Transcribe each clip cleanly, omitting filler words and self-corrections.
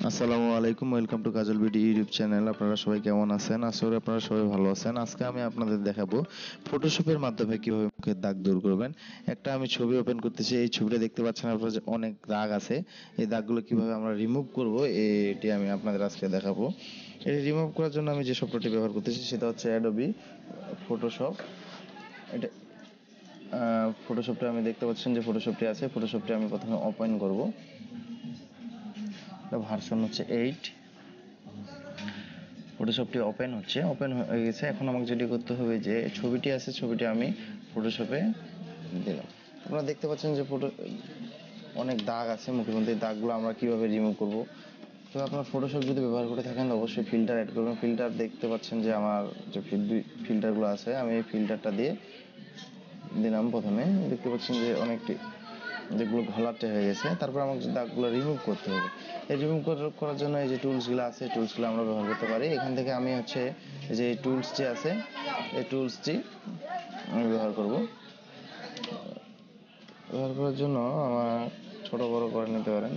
আসসালামু আলাইকুম, welcome to Kajal BD YouTube channel. আপনারা সবাই কেমন আছেন? আশা করি আপনারা সবাই ভালো আছেন। আজকে আমি আপনাদের দেখাবো ফটোশপের মাধ্যমে কিভাবে মুখের দাগ দূর করবেন। একটা আমি ছবি ওপেন করতেছি। এই ছবিটা দেখতে পাচ্ছেন আপনারা যে অনেক দাগ আছে। এই দাগগুলো কিভাবে আমরা রিমুভ করব এটি আমি আপনাদের আজকে দেখাবো। এটি রিমুভ করার জন্য আমি যে সফটওয়্যারটি ব্যবহার করতেছি সেটা হচ্ছে অ্যাডোবি ফটোশপ। এটা ফটোশপটা আমি দেখতে পাচ্ছেন যে ফটোশপটি আছে। ফটোশপটি আমি প্রথমে ওপেন করব। ভার্সন হচ্ছে 8। ফটোশপটি ওপেন হয়ে গেছে। এখন আমাকে যেটি করতে হবে যে ছবিটি আছে, ছবিটি আমি ফটোশপে দিলাম। আপনারা দেখতে পাচ্ছেন যে অনেক দাগ আছে মুখের মধ্যে। দাগগুলো আমরা কিভাবে রিমুভ করব। তো আপনার ফটোশপ যদি ব্যবহার করে থাকেন অবশ্যই ফিল্টার অ্যাড করবেন। ফিল্টার দেখতে পাচ্ছেন যে আমার যে ফিল্টারগুলো আছে, আমি এই ফিল্টারটা দিয়ে দিলাম। প্রথমে দেখতে পাচ্ছেন যে অনেকটি যেগুলো ঘোলাটে হয়ে গেছে। তারপর আমাকে দাগগুলো রিমুভ করতে হবে। এই রিমুভ করার জন্য এই যে টুলসগুলো আছে, টুলসগুলো আমরা ব্যবহার করতে পারি। এখান থেকে আমি হচ্ছে যে টুলসটি আছে, এই টুলসটি আমি ব্যবহার করব। ব্যবহার করার জন্য আমার ছোট বড় করে নিতে পারেন।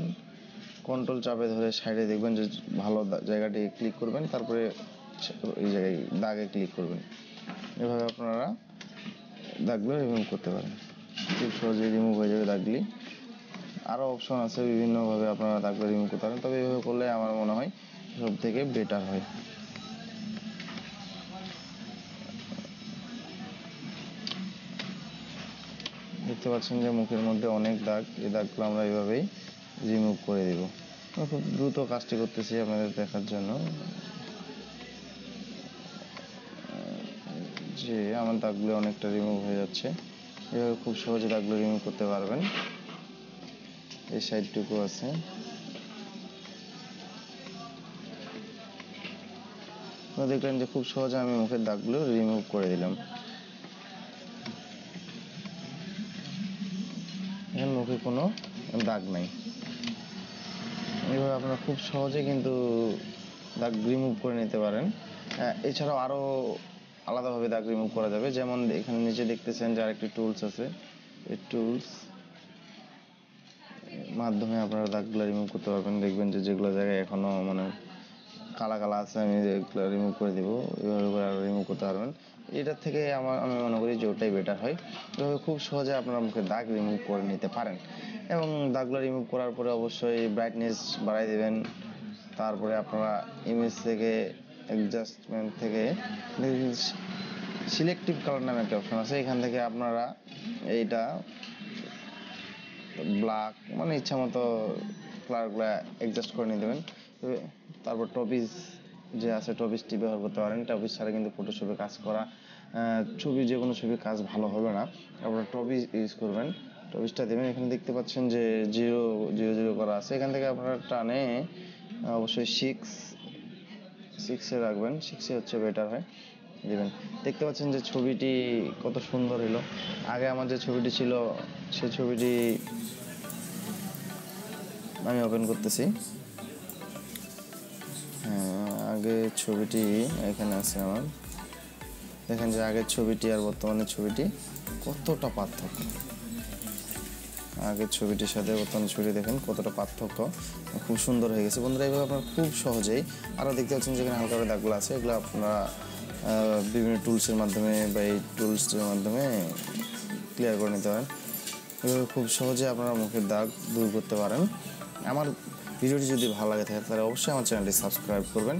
কন্ট্রোল চাপে ধরে সাইডে দেখবেন যে ভালো জায়গাটি ক্লিক করবেন, তারপরে এই জায়গায় দাগে ক্লিক করবেন। এভাবে আপনারা দাগগুলো রিমুভ করতে পারেন। খুব সহজেই রিমুভ হয়ে যাবে দাগগুলি। আরও অপশন আছে, বিভিন্নভাবে আপনারা দাগগুলো রিমুভ করতে পারেন, তবে এভাবে করলে আমার মনে হয় সব থেকে বেটার হয়। দেখতে পাচ্ছেন যে মুখের মধ্যে অনেক দাগ। এই দাগগুলো আমরা এইভাবেই রিমুভ করে দেব। খুব দ্রুত কাজটি করতেছি আপনাদের দেখার জন্য যে আমার দাগগুলো অনেকটা রিমুভ হয়ে যাচ্ছে। এভাবে খুব সহজে দাগগুলো রিমুভ করতে পারবেন। এই সাইডটুকু আছে। দেখলেন যে খুব সহজে আমি মুখের দাগগুলো রিমুভ করে দিলাম। এখন মুখে কোনো দাগ নাই। এইভাবে আপনারা খুব সহজে কিন্তু দাগ রিমুভ করে নিতে পারেন। এছাড়াও আরও আলাদাভাবে দাগ রিমুভ করা যাবে। যেমন এখানে নিচে দেখতেছেন যে আরেকটি টুলস আছে। এই টুলস মাধ্যমে আপনারা দাগগুলো রিমুভ করতে পারবেন। দেখবেন যে যেগুলো জায়গায় এখনও কালা কালা আছে, আমি এগুলো রিমুভ করে দিব। এইভাবে করে আরও রিমুভ করতে পারবেন। এটার থেকে আমি মনে করি যে ওটাই বেটার হয়। এভাবে খুব সহজে আপনারা মুখে দাগ রিমুভ করে নিতে পারেন। এবং দাগগুলো রিমুভ করার পরে অবশ্যই ব্রাইটনেস বাড়াই দেবেন। তারপরে আপনারা ইমেজ থেকে অ্যাডজাস্টমেন্ট থেকে সিলেক্টিভ কালার নামে একটা অপশন আছে। এখান থেকে আপনারা এইটা ব্ল্যাক ইচ্ছা মতো কালারগুলো অ্যাডজাস্ট করে নিয়ে দেবেন। তারপর টপিস যে আছে, টপিসটি ব্যবহার করতে পারেন। টপিস ছাড়া কিন্তু ফটোশপে কাজ করা যে কোনো ছবির কাজ ভালো হবে না। আপনারা টপিস ইউজ করবেন। টপিসটা দেবেন। এখানে দেখতে পাচ্ছেন যে 0.00 করা আছে। এখান থেকে আপনারা টানে অবশ্যই 6 রাখবেন। 6 হচ্ছে বেটার হয় দেবেন। দেখতে পাচ্ছেন যে ছবিটি কত সুন্দর হলো। আগে আমার যে ছবিটি ছিল সেই ছবিটি আমি ওপেন করতেছি। আগে ছবিটি এখানে আছে আমার। দেখেন যে আগের ছবিটি আর বর্তমানের ছবিটি কতটা পার্থক্য। আগের ছবিটির সাথে বর্তমানের ছবিটি দেখেন কতটা পার্থক্য। খুব সুন্দর হয়ে গেছে বন্ধুরা। এইভাবে আপনারা খুব সহজেই আরও দেখতে পাচ্ছেন যেখানে হালকা করে দাগগুলো আছে, এগুলো আপনারা বিভিন্ন টুলসের মাধ্যমে বা এই টুলসের মাধ্যমে ক্লিয়ার করে নিতে পারেন। এভাবে খুব সহজে আপনারা মুখের দাগ দূর করতে পারেন। আমার ভিডিওটি যদি ভালো লাগে থাকে তাহলে অবশ্যই আমার চ্যানেলটি সাবস্ক্রাইব করবেন।